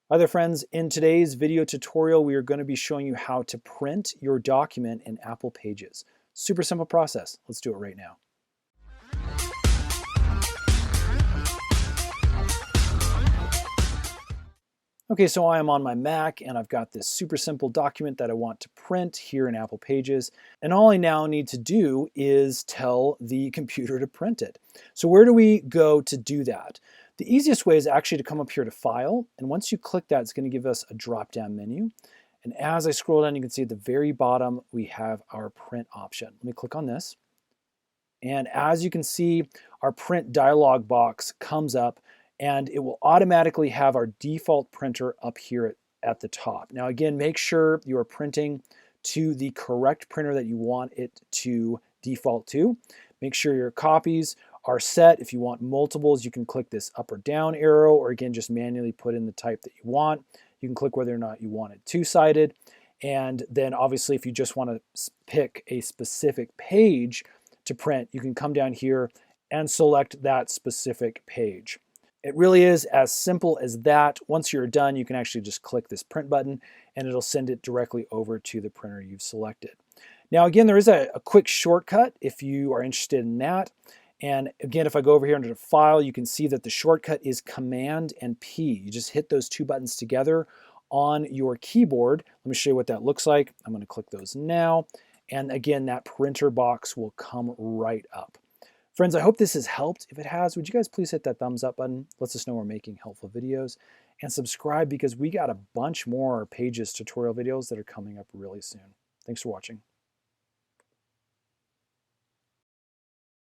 Hi there, friends. In today's video tutorial, we are going to be showing you how to print your document in Apple Pages. Super simple process. Let's do it right now. Okay, so I am on my Mac and I've got this super simple document that I want to print here in Apple Pages. And all I now need to do is tell the computer to print it. So where do we go to do that? The easiest way is actually to come up here to File. And once you click that, it's going to give us a drop-down menu. And as I scroll down, you can see at the very bottom, we have our print option. Let me click on this. And as you can see, our print dialog box comes up and it will automatically have our default printer up here at the top. Now again, make sure you are printing to the correct printer that you want it to default to. Make sure your copies are set. If you want multiples, you can click this up or down arrow, or again, just manually put in the type that you want. You can click whether or not you want it two-sided. And then obviously, if you just want to pick a specific page to print, you can come down here and select that specific page. It really is as simple as that. Once you're done, you can actually just click this print button and it'll send it directly over to the printer you've selected. Now again, there is a quick shortcut if you are interested in that. And again, if I go over here under the File, you can see that the shortcut is Command and P. You just hit those two buttons together on your keyboard. Let me show you what that looks like. I'm going to click those now. And again, that printer box will come right up. Friends, I hope this has helped. If it has, would you guys please hit that thumbs up button? Lets us know we're making helpful videos. And subscribe because we got a bunch more Pages tutorial videos that are coming up really soon. Thanks for watching.